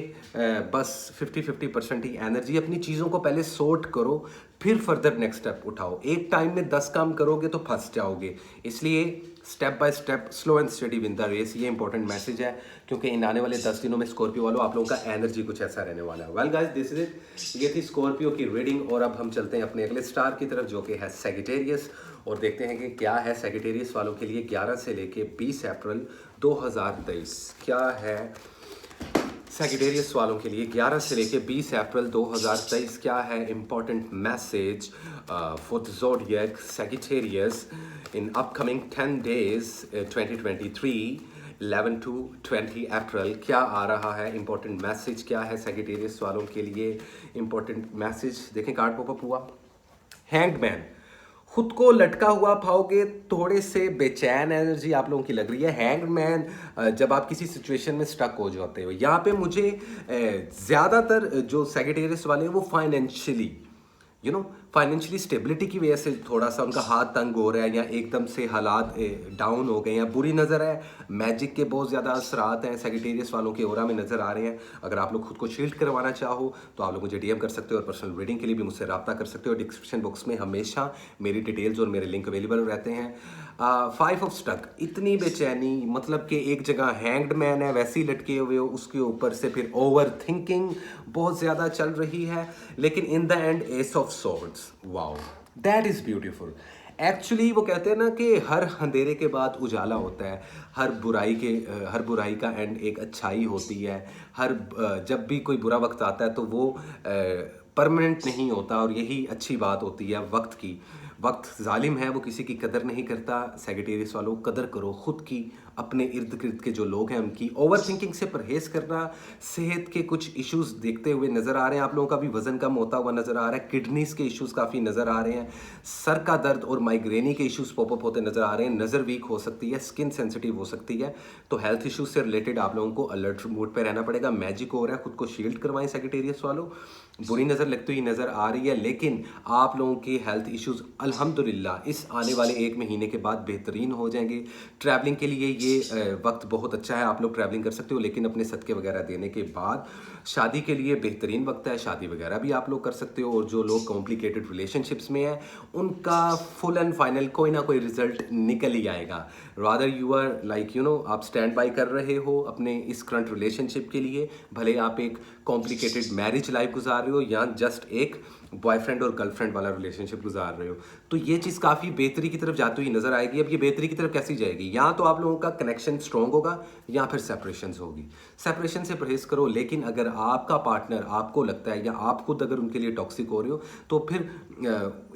बस 50-50% ही एनर्जी, अपनी चीज़ों को पहले सोर्ट करो, फिर फर्दर नेक्स्ट स्टेप उठाओ। एक टाइम में 10 काम करोगे तो फंस जाओगे, इसलिए step by step, slow and steady win the race, ये इंपॉर्टेंट मैसेज है, क्योंकि इन आने वाले 10 दिनों में स्कॉर्पियो वालों आप लोगों का एनर्जी कुछ ऐसा रहने वाला है। Well guys, this is it, ये थी स्कॉर्पियो की रीडिंग। और अब हम चलते हैं अपने अगले स्टार की तरफ, जो कि है सैजिटेरियस, और देखते हैं कि क्या है सैजिटेरियस वालों के लिए 11 से लेके 20 अप्रैल 2023। क्या है सैजिटेरियस वालों के लिए 11 से लेके 20 अप्रैल 2023, क्या है important message for the zodiac Sagittarius in upcoming 10 days 2023, 11 to 20 अप्रैल। क्या आ रहा है इंपॉर्टेंट मैसेज, क्या है सैजिटेरियस वालों के लिए इंपॉर्टेंट मैसेज। देखें, कार्ड पॉपअप हुआ, हैंग्ड मैन, खुद को लटका हुआ पाओगे, थोड़े से बेचैन एनर्जी आप लोगों की लग रही है। हैंग्ड मैन, जब आप किसी सिचुएशन में स्टक हो जाते हो, यहाँ पे मुझे ज़्यादातर जो सेजिटेरियस वाले हैं वो फाइनेंशियली स्टेबिलिटी की वजह से थोड़ा सा उनका हाथ तंग हो रहा है, या एकदम से हालात डाउन हो गए या बुरी नज़र है। मैजिक के बहुत ज़्यादा असरात हैं सेजिटेरियस वालों के ओरा में नज़र आ रहे हैं। अगर आप लोग खुद को शील्ड करवाना चाहो तो आप लोग मुझे डीएम कर सकते हो, और पर्सनल रीडिंग के लिए भी मुझसे रब्ता कर सकते हो। डिस्क्रिप्शन बॉक्स में हमेशा मेरी डिटेल्स और मेरे लिंक अवेलेबल रहते हैं। 5 ऑफ स्टक, इतनी बेचैनी, मतलब कि एक जगह हैंग्ड मैन है वैसे ही लटके हुए हो, उसके ऊपर से फिर ओवर थिंकिंग बहुत ज़्यादा चल रही है, लेकिन in the end S of swords. Wow, that is beautiful. Actually वो कहते हैं ना कि हर अंधेरे के बाद उजाला होता है, हर बुराई का एंड एक अच्छाई होती है। जब भी कोई बुरा वक्त आता है तो वो परमानेंट नहीं होता, और यही अच्छी बात होती है वक्त की। वक्त जालिम है, वो किसी की कदर नहीं करता। सेजिटेरियस वालों, कदर करो खुद की, अपने इर्द गिर्द के जो लोग हैं उनकी। ओवर थिंकिंग से परहेज करना। सेहत के कुछ इश्यूज देखते हुए नज़र आ रहे हैं आप लोगों का भी, वजन कम होता हुआ नज़र आ रहा है। किडनीज के इश्यूज काफ़ी नज़र आ रहे हैं। सर का दर्द और माइग्रेनी के इश्यूज पॉपअप होते नज़र आ रहे हैं। नज़र वीक हो सकती है, स्किन सेंसिटिव हो सकती है। तो हेल्थ इश्यूज से रिलेटेड आप लोगों को अलर्ट मोड पर रहना पड़ेगा। मैजिक हो रहा है, खुद को शील्ड करवाएं सेजिटेरियस वालों। बुरी नज़र लगती हुई नज़र आ रही है, लेकिन आप लोगों के हेल्थ इश्यूज अल्हम्दुलिल्लाह इस आने वाले 1 महीने के बाद बेहतरीन हो जाएंगे। ट्रैवलिंग के लिए ये वक्त बहुत अच्छा है, आप लोग ट्रैवलिंग कर सकते हो, लेकिन अपने सदके वगैरह देने के बाद शादी के लिए बेहतरीन वक्त है। शादी वगैरह भी आप लोग कर सकते हो, और जो लोग कॉम्प्लिकेटेड रिलेशनशिप्स में हैं उनका फुल एंड फाइनल कोई ना कोई रिजल्ट निकल ही आएगा। रादर यू आर लाइक आप स्टैंड बाई कर रहे हो अपने इस करंट रिलेशनशिप के लिए, भले आप एक कॉम्प्लिकेटेड मैरिज लाइफ गुजार रहे हो या जस्ट एक बॉयफ्रेंड और गर्लफ्रेंड वाला रिलेशनशिप गुजार रहे हो, तो ये चीज़ काफ़ी बेहतरी की तरफ जाती हुई नजर आएगी। अब ये बेहतरी की तरफ कैसी जाएगी? या तो आप लोगों का कनेक्शन स्ट्रॉन्ग होगा, या फिर सेपरेशन होगी। सेपरेशन से परहेज करो, लेकिन अगर आपका पार्टनर आपको लगता है, या आप खुद अगर उनके लिए टॉक्सिक हो रहे हो, तो फिर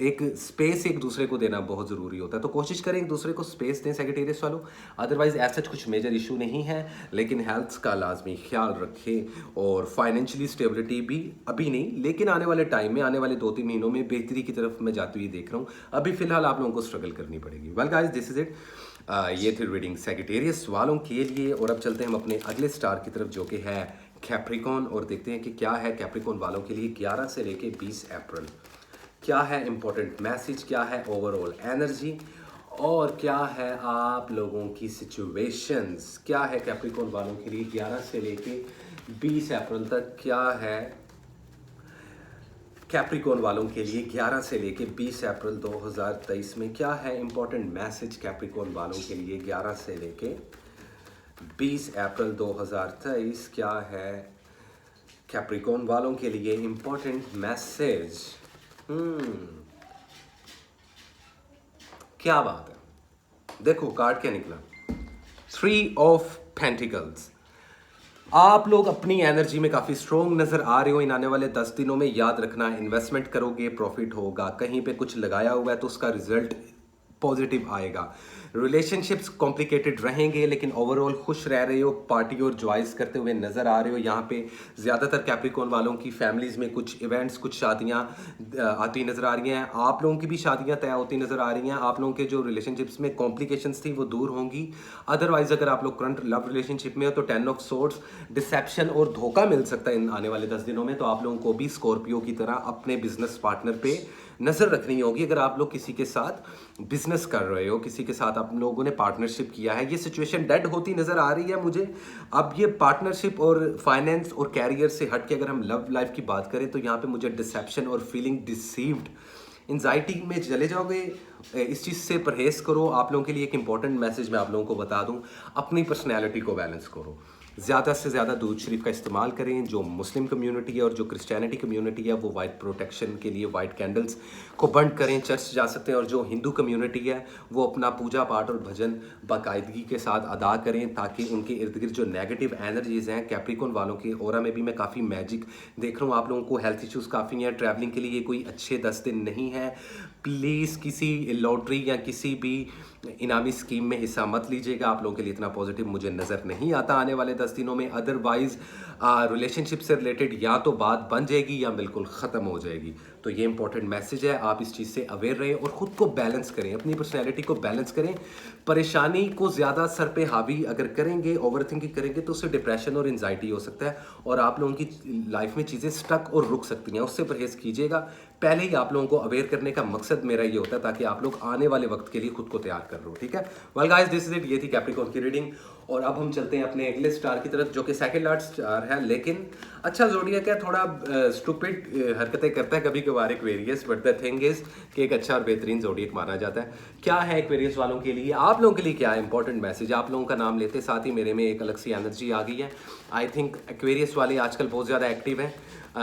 एक स्पेस एक दूसरे को देना बहुत ज़रूरी होता है। तो कोशिश करें एक दूसरे को स्पेस दें सेजिटेरियस वालों। अदरवाइज ऐसा कुछ मेजर इशू नहीं है, लेकिन हेल्थ का लाजमी ख्याल रखें, और फाइनेंशियली स्टेबिलिटी भी अभी नहीं, लेकिन आने वाले टाइम में, आने वाले 2-3 महीनों में बेहतरी की तरफ मैं जाती हुई देख रहा हूँ। अभी फिलहाल आप लोगों को स्ट्रगल करनी पड़ेगी। Well guys, this is it. ये थी रीडिंग सेजिटेरियस वालों के लिए, और अब चलते हैं हम अपने अगले स्टार की तरफ, जो कि है कैप्रिकॉर्न, और देखते हैं कि क्या है कैप्रिकॉर्न वालों के लिए 11 से लेके 20 अप्रैल। क्या है इंपॉर्टेंट मैसेज, क्या है ओवरऑल एनर्जी, और क्या है आप लोगों की सिचुएशंस, क्या है कैप्रिकॉर्न वालों के लिए 11 से लेके 20 अप्रैल तक, क्या है कैप्रिकॉर्न वालों के लिए 11 से लेके 20 अप्रैल 2023 में, क्या है इंपॉर्टेंट मैसेज कैप्रिकॉर्न वालों के लिए 11 से लेके 20 अप्रैल 2023, क्या है कैप्रिकॉर्न वालों के लिए इंपॉर्टेंट मैसेज। क्या बात है, देखो कार्ड क्या निकला, 3 ऑफ पेंटिकल्स। आप लोग अपनी एनर्जी में काफ़ी स्ट्रोंग नज़र आ रहे हो इन आने वाले 10 दिनों में। याद रखना, इन्वेस्टमेंट करोगे प्रॉफिट होगा, कहीं पे कुछ लगाया हुआ है तो उसका रिजल्ट पॉजिटिव आएगा। रिलेशनशिप्स कॉम्प्लिकेटेड रहेंगे, लेकिन ओवरऑल खुश रह रहे हो, पार्टी और जॉयस करते हुए नज़र आ रहे हो। यहाँ पे ज़्यादातर कैप्रिकॉर्न वालों की फैमिलीज़ में कुछ इवेंट्स, कुछ शादियाँ आती नज़र आ रही हैं। आप लोगों की भी शादियाँ तय होती नज़र आ रही हैं। आप लोगों के जो रिलेशनशिप्स में कॉम्प्लिकेशंस थी वो दूर होंगी। अदरवाइज अगर आप लोग करंट लव रिलेशनशिप में हो तो 10 ऑफ सोर्ड्स, डिसेप्शन और धोखा मिल सकता है इन आने वाले 10 दिनों में। तो आप लोगों को भी स्कॉर्पियो की तरह अपने बिजनेस पार्टनर पे नज़र रखनी होगी। अगर आप लोग किसी के साथ बिजनेस कर रहे हो, किसी के साथ आप लोगों ने पार्टनरशिप किया है, ये सिचुएशन डेड होती नज़र आ रही है मुझे। अब ये पार्टनरशिप और फाइनेंस और कैरियर से हट के अगर हम लव लाइफ की बात करें, तो यहाँ पे मुझे डिसेप्शन और फीलिंग डिसीव्ड, एंजाइटी में चले जाओगे। इस चीज़ से परहेज करो। आप लोगों के लिए एक इंपॉर्टेंट मैसेज मैं आप लोगों को बता दूं, अपनी पर्सनैलिटी को बैलेंस करो। ज़्यादा से ज़्यादा दूध शरीफ का इस्तेमाल करें। जो मुस्लिम कम्युनिटी है और जो क्रिश्चियनिटी कम्युनिटी है वो वाइट प्रोटेक्शन के लिए वाइट कैंडल्स को बंद करें, चर्च जा सकते हैं। और जो हिंदू कम्युनिटी है वो अपना पूजा पाठ और भजन बाकायदगी के साथ अदा करें, ताकि उनके इर्द गिर्द जो नेगेटिव एनर्जीज़ हैं, कैप्रिकॉर्न वालों के ऑरा में भी मैं काफ़ी मैजिक देख रहा हूँ। आप लोगों को हेल्थ इश्यूज़ काफ़ी हैं, ट्रैवलिंग के लिए कोई अच्छे 10 दिन नहीं है। प्लीज़ किसी लॉटरी या किसी भी इनामी स्कीम में हिस्सा मत लीजिएगा। आप लोगों के लिए इतना पॉजिटिव मुझे नज़र नहीं आता आने वाले 10 दिनों में, अदरवाइज रिलेशनशिप से रिलेटेड या तो बात बन जाएगी या बिल्कुल ख़त्म हो जाएगी। तो ये इंपॉर्टेंट मैसेज है, आप इस चीज़ से अवेयर रहें और ख़ुद को बैलेंस करें, अपनी पर्सनैलिटी को बैलेंस करें। परेशानी को ज़्यादा सर पे हावी अगर करेंगे, ओवर थिंकिंग करेंगे, तो उससे डिप्रेशन और एंजाइटी हो सकता है और आप लोगों की लाइफ में चीज़ें स्टक और रुक सकती हैं। उससे परहेज़ कीजिएगा। पहले ही आप लोगों को अवेयर करने का मकसद मेरा ये होता है ताकि आप लोग आने वाले वक्त के लिए खुद को तैयार कर लो, ठीक है। Well guys, this is it. ये थी कैप्रिकॉर्न की रीडिंग और अब हम चलते हैं अपने अगले स्टार की तरफ जो कि सेकंड लार्ज स्टार है, लेकिन अच्छा ज़ोडिएक है, थोड़ा स्टूपिड हरकतें करता है कभी कभार Aquarius, but the thing is कि एक अच्छा और बेहतरीन ज़ोडिएक माना जाता है। क्या है एक्वेरियस वालों के लिए, आप लोगों के लिए क्या है इंपॉर्टेंट मैसेज, आप लोगों का नाम लेते साथ ही मेरे में एक अलग सी एनर्जी आ गई है। आई थिंक एक्वेरियस वाले आजकल बहुत ज़्यादा एक्टिव हैं,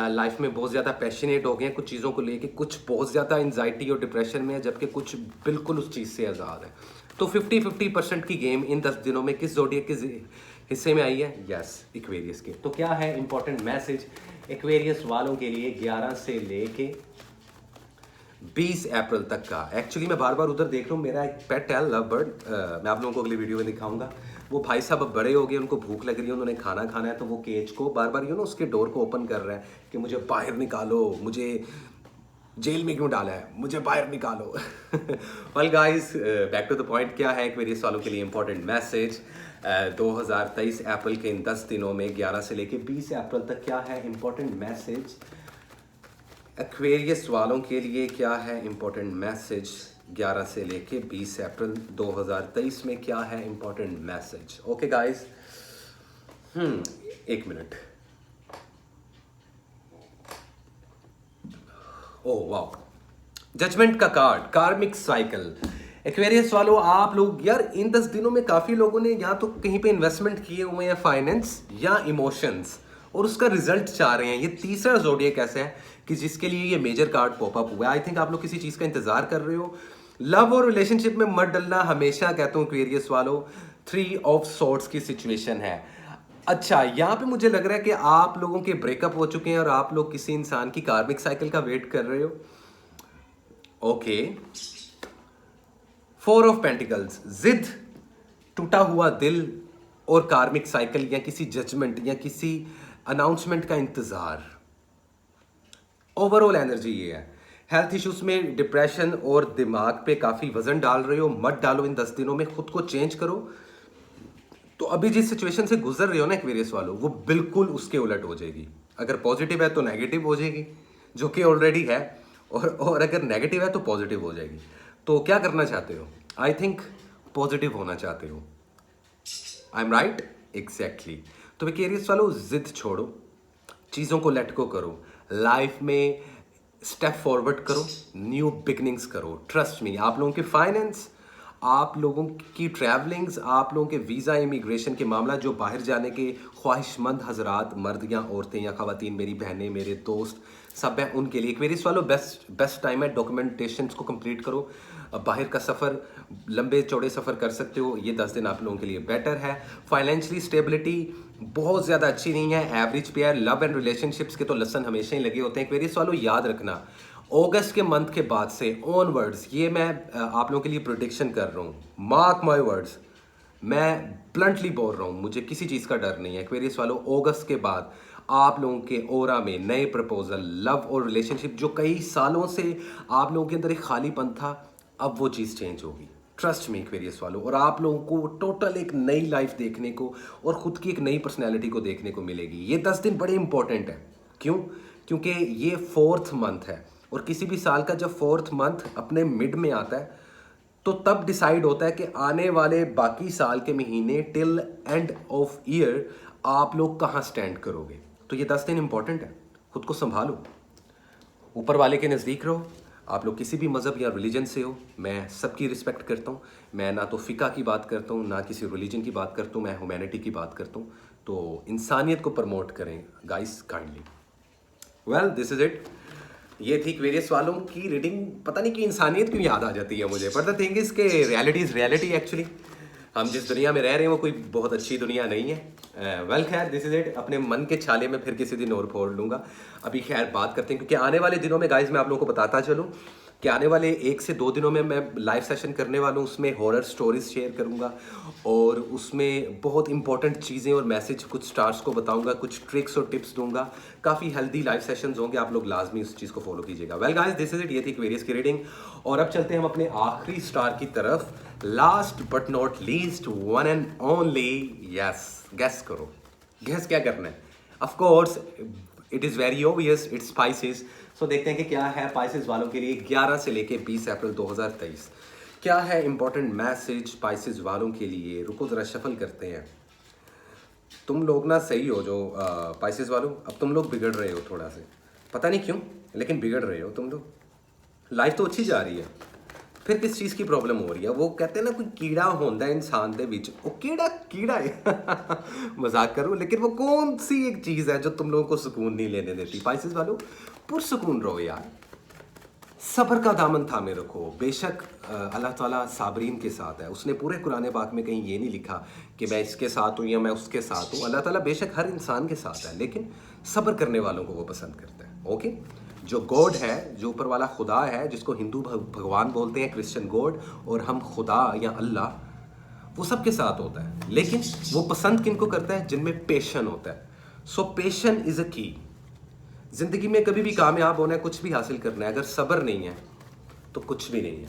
लाइफ में बहुत ज़्यादा पैशनेट हो गए हैं कुछ चीज़ों को लेके, कुछ बहुत ज़्यादा एंजाइटी और डिप्रेशन में है, जबकि कुछ बिल्कुल उस चीज़ से आज़ाद है। तो 50-50% की गेम इन 10 दिनों में किस ज़ोडिएक के हिस्से में आई है? यस, एक्वेरियस के। तो क्या है इंपॉर्टेंट मैसेज एक्वेरियस वालों के लिए 11 से लेके 20 अप्रैल तक का? एक्चुअली मैं बार बार उधर देख रहा हूँ, मेरा एक पेट है लव बर्ड, मैं आप लोगों को अगली वीडियो में दिखाऊंगा। वो भाई साहब अब बड़े हो गए, उनको भूख लग रही है, उन्होंने खाना खाना है, तो वो केज को बार बार उसके डोर को ओपन कर रहा है कि मुझे बाहर निकालो, मुझे जेल में क्यों डाला है, मुझे बाहर निकालो। Well guys, back to the point, क्या है एक्वेरियस वालों के लिए इंपॉर्टेंट मैसेज 2023 अप्रैल के इन 10 दिनों में 11 से लेके 20 अप्रैल तक? क्या है इंपॉर्टेंट मैसेज एक्वेरियस वालों के लिए? क्या है इंपॉर्टेंट मैसेज 11 से लेके 20 अप्रैल 2023 में? क्या है इंपॉर्टेंट मैसेज? ओके गाइस, एक मिनट। ओह वाओ, जजमेंट का कार्ड, कार्मिक साइकिल। एक्वेरियस वालों, आप लोग यार इन 10 दिनों में काफी लोगों ने या तो कहीं पे इन्वेस्टमेंट किए हुए हैं, फाइनेंस या इमोशंस, और उसका रिजल्ट चाह रहे हैं। ये तीसरा ज़ोडिएक ऐसा है कि जिसके लिए ये मेजर कार्ड पॉपअप हुआ है। आई थिंक आप लोग किसी चीज़ का इंतजार कर रहे हो। लव और रिलेशनशिप में मत डलना, हमेशा कहता हूँ एक्वेरियस वालों, 3 ऑफ सॉर्ड्स की सिचुएशन है। अच्छा, यहाँ पे मुझे लग रहा है कि आप लोगों के ब्रेकअप हो चुके हैं और आप लोग किसी इंसान की कार्मिक साइकिल का वेट कर रहे हो। ओके, 4 ऑफ पेंटिकल्स, जिद, टूटा हुआ दिल और कार्मिक साइकिल या किसी जजमेंट या किसी अनाउंसमेंट का इंतजार। ओवरऑल एनर्जी ये है। हेल्थ इश्यूज में डिप्रेशन और दिमाग पे काफी वजन डाल रहे हो, मत डालो इन 10 दिनों में, खुद को चेंज करो। तो अभी जिस सिचुएशन से गुजर रहे हो ना एक्वेरियस वालों, वो बिल्कुल उसके उलट हो जाएगी। अगर पॉजिटिव है तो नेगेटिव हो जाएगी, जो कि ऑलरेडी है, और अगर नेगेटिव है तो पॉजिटिव हो जाएगी। तो क्या करना चाहते हो? आई थिंक पॉजिटिव होना चाहते हो। I am right? एग्जैक्टली। तो एक्वेरियस वालों, जिद छोड़ो, चीज़ों को लेट गो करो, लाइफ में स्टेप फॉरवर्ड करो, न्यू बिगनिंग्स करो। ट्रस्ट मी, आप लोगों के फाइनेंस, आप लोगों की ट्रैवलिंग्स, आप लोगों के वीज़ा, इमिग्रेशन के मामला, जो बाहर जाने के ख्वाहिशमंद हजरात, मर्द या औरतें या खवातीन, मेरी बहनें, मेरे दोस्त सब हैं, उनके लिए एक्वेरियस वालों बेस्ट टाइम है। डॉक्यूमेंटेशन को कंप्लीट करो, बाहर का सफ़र, लंबे चौड़े सफ़र कर सकते हो। ये 10 दिन आप लोगों के लिए बेटर है। फाइनेंशियली स्टेबिलिटी बहुत ज़्यादा अच्छी नहीं है, एवरेज पे है। लव एंड रिलेशनशिप्स के तो लसन हमेशा ही लगे होते हैं। एक्वेरियस वालों, याद रखना, अगस्त के मंथ के बाद से ऑनवर्ड्स, ये मैं आप लोगों के लिए प्रोडिक्शन कर रहा हूँ, मार्क माय वर्ड्स, मैं ब्लंटली बोल रहा हूँ, मुझे किसी चीज़ का डर नहीं है। एक्वेरियस वालों, अगस्त के बाद आप लोगों के ओरा में नए प्रपोजल, लव और रिलेशनशिप, जो कई सालों से आप लोगों के अंदर एक खालीपन था, अब वो चीज़ चेंज होगी। ट्रस्ट मी एक्वेरियस वालों, और आप लोगों को टोटल एक नई लाइफ देखने को और ख़ुद की एक नई पर्सनैलिटी को देखने को मिलेगी। ये 10 दिन बड़े इंपॉर्टेंट है। क्यों? क्योंकि ये 4th मंथ है, और किसी भी साल का जब 4th मंथ अपने मिड में आता है, तो तब डिसाइड होता है कि आने वाले बाकी साल के महीने टिल एंड ऑफ ईयर आप लोग कहाँ स्टैंड करोगे। तो ये 10 दिन इंपॉर्टेंट है, खुद को संभालो, ऊपर वाले के नज़दीक रहो। आप लोग किसी भी मज़हब या रिलीजन से हो, मैं सबकी रिस्पेक्ट करता हूँ। मैं ना तो फ़िका की बात करता हूँ, ना किसी रिलीजन की बात करता हूँ, मैं ह्यूमैनिटी की बात करता हूँ। तो इंसानियत को प्रमोट करें guys, kindly. Well, this is it. ये थी एक्वेरियस वालों की रीडिंग। पता नहीं कि इंसानियत क्यों याद आ जाती है मुझे, पर द थिंग इज़ के रियलिटी इज़ रियलिटी। एक्चुअली हम जिस दुनिया में रह रहे हैं वो कोई बहुत अच्छी दुनिया नहीं है। वेल खैर, दिस इज़ इट। अपने मन के छाले में फिर किसी दिन और फोड़ लूँगा। अभी खैर बात करते हैं, क्योंकि आने वाले दिनों में गाइस मैं आप लोगों को बताता चलूँ, कि आने वाले 1 से 2 दिनों में मैं लाइव सेशन करने वाला हूँ, उसमें हॉरर स्टोरीज शेयर करूँगा और उसमें बहुत इंपॉर्टेंट चीज़ें और मैसेज कुछ स्टार्स को बताऊँगा, कुछ ट्रिक्स और टिप्स दूंगा। काफ़ी हेल्दी लाइव सेशंस होंगे, आप लोग लाजमी उस चीज़ को फॉलो कीजिएगा। Well guys, this is it, ये थी क्वेरीज की रीडिंग। और अब चलते हैं हम अपने आखिरी स्टार की तरफ, last but not least, one and only, yes, guess करो, गेस क्या करना है। Of course it is very obvious, it's spices. So देखते हैं कि क्या है स्पाइसेस वालों के लिए 11 से लेके 20 अप्रैल 2023, क्या है इंपॉर्टेंट मैसेज स्पाइसेस वालों के लिए। रुको ज़रा शफल करते हैं। तुम लोग ना सही हो जो स्पाइसेस वालों, अब तुम लोग बिगड़ रहे हो थोड़ा से, पता नहीं क्यों, लेकिन बिगड़ रहे हो तुम लोग। लाइफ तो अच्छी जा रही है, फिर किस चीज़ की प्रॉब्लम हो रही है। वो कहते हैं ना कोई कीड़ा होता है इंसान के विच, वो कीड़ा है मजाक करो, लेकिन वो कौन सी एक चीज़ है जो तुम लोगों को सुकून नहीं लेने देती। स्पाइसेस वालों, पुरसुकून रहो यार, सब्र का दामन थामे रखो। बेशक अल्लाह ताला साबरीन के साथ है। उसने पूरे कुरान पाक में कहीं ये नहीं लिखा कि मैं इसके साथ हूँ या मैं उसके साथ हूँ। अल्लाह ताला बेशक हर इंसान के साथ है, लेकिन सब्र करने वालों को वो पसंद करता है। ओके, जो गॉड है, जो ऊपर वाला खुदा है, जिसको हिंदू भगवान बोलते हैं, क्रिश्चियन गॉड, और हम खुदा या अल्लाह, वो सबके साथ होता है, लेकिन वो पसंद किनको करता है, जिनमें पेशन होता है। सो पेशन इज़ अ की। जिंदगी में कभी भी कामयाब होना है, कुछ भी हासिल करना है, अगर सब्र नहीं है तो कुछ भी नहीं है।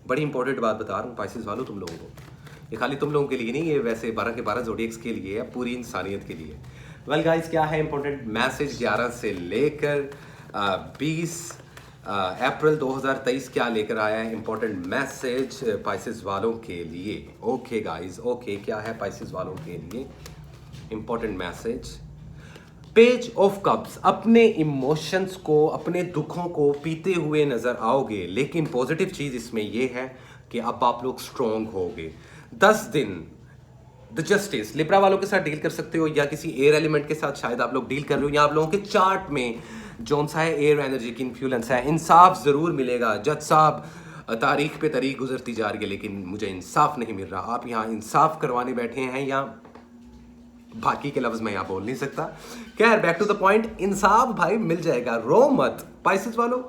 बड़ी इंपॉर्टेंट बात बता रहा हूँ स्पाइसेस वालों तुम लोगों को, ये खाली तुम लोगों के लिए नहीं, ये वैसे 12 के 12 ज़ोडिएक्स के लिए है, पूरी इंसानियत के लिए। वेल गाइस, क्या है इंपॉर्टेंट मैसेज 11 से लेकर 20 अप्रैल 2023, क्या लेकर आया है इंपॉर्टेंट मैसेज स्पाइसेस वालों के लिए। ओके गाइस, ओके, क्या है स्पाइसेस वालों के लिए important message. Page of cups, अपने इमोशंस को, अपने दुखों को पीते हुए नजर आओगे, लेकिन पॉजिटिव चीज इसमें यह है कि अब आप लोग स्ट्रॉन्ग होगे। 10 दिन द जस्टिस, लिब्रा वालों के साथ डील कर सकते हो, या किसी एयर एलिमेंट के साथ शायद आप लोग डील कर रहे हो, या आप लोगों के चार्ट में जोन सा है एयर एनर्जी की इन्फ्लुएंस है। इंसाफ जरूर मिलेगा। जज साहब, तारीख पे तारीख गुजरती जा रही है, लेकिन मुझे इंसाफ नहीं मिल रहा। आप यहाँ इंसाफ करवाने बैठे हैं, या बाकी के लफ्ज मैं यहां बोल नहीं सकता। खैर, बैक टू द पॉइंट, इंसाफ भाई मिल जाएगा, रो मत। स्पाइसेस वालों,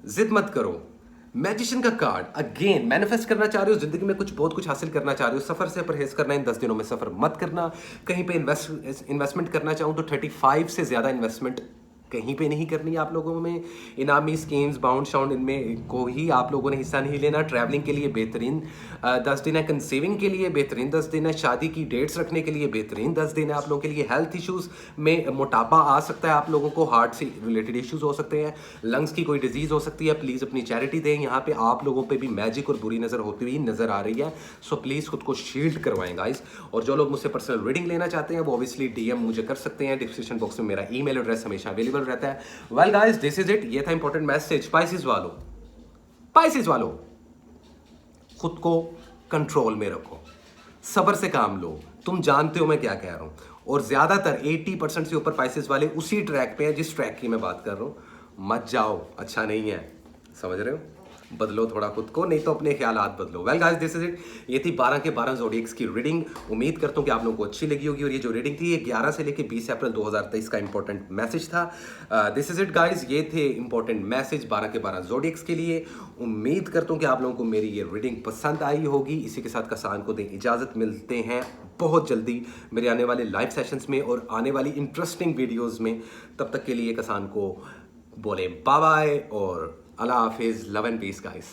जिद मत करो। मैजिशियन का कार्ड, अगेन मैनिफेस्ट करना चाह रहे हो, जिंदगी में कुछ बहुत कुछ हासिल करना चाह रहे हो, सफर से परहेज करना, इन 10 दिनों में सफर मत करना। कहीं पे इन्वेस्टमेंट करना चाहूँ तो 35 से ज्यादा इन्वेस्टमेंट कहीं पे नहीं करनी है आप लोगों में। इनामी स्कीम्स, बाउंड शाउंड, इनमें कोई आप लोगों ने हिस्सा नहीं लेना। ट्रैवलिंग के लिए बेहतरीन 10 दिन है, कंसीविंग के लिए बेहतरीन 10 दिन है, शादी की डेट्स रखने के लिए बेहतरीन 10 दिन है। आप लोगों के लिए हेल्थ इश्यूज में मोटापा आ सकता है, आप लोगों को हार्ट से रिलेटेड इश्यूज हो सकते हैं, लंग्स की कोई डिजीज हो सकती है। प्लीज़ अपनी चैरिटी दें। यहाँ पे आप लोगों पे भी मैजिक और बुरी नज़र होती हुई नजर आ रही है, सो प्लीज़ खुद को शील्ड करवाएं गाइस। और जो लोग मुझसे पर्सनल रीडिंग लेना चाहते हैं वो ऑब्वियसली DM मुझे कर सकते हैं। डिस्क्रिप्शन बॉक्स में मेरा ईमेल एड्रेस हमेशा अवेलेबल रहता है। Well guys, this is it, ये था इंपॉर्टेंट मैसेज। स्पाइसेस वालों, खुद को कंट्रोल में रखो, सब्र से काम लो। तुम जानते हो मैं क्या कह रहा हूं, और ज्यादातर 80% से ऊपर स्पाइसेस वाले उसी ट्रैक पे हैं जिस ट्रैक की मैं बात कर रहा हूं। मत जाओ, अच्छा नहीं है, समझ रहे हो। बदलो थोड़ा खुद को, नहीं तो अपने ख्यालात बदलो। Well guys, this is it, ये थी 12 के 12 ज़ोडिएक्स की रीडिंग। उम्मीद करता हूँ कि आप लोगों को अच्छी लगी होगी। और ये जो रीडिंग थी, ये 11 से लेकर 20 अप्रैल 2023 का इंपॉर्टेंट मैसेज था। दिस इज इट गाइस, ये थे इंपॉर्टेंट मैसेज 12 के 12 ज़ोडिएक्स के लिए। उम्मीद करता हूँ कि आप लोगों को मेरी ये रीडिंग पसंद आई होगी। इसी के साथ कसान को दें इजाज़त, मिलते हैं बहुत जल्दी मेरे आने वाले लाइव सेशंस में और आने वाली इंटरेस्टिंग वीडियोज़ में। तब तक के लिए कसान को बोले बाय बाय और अल्लाह हाफिज़, लव एंड पीस गाइस।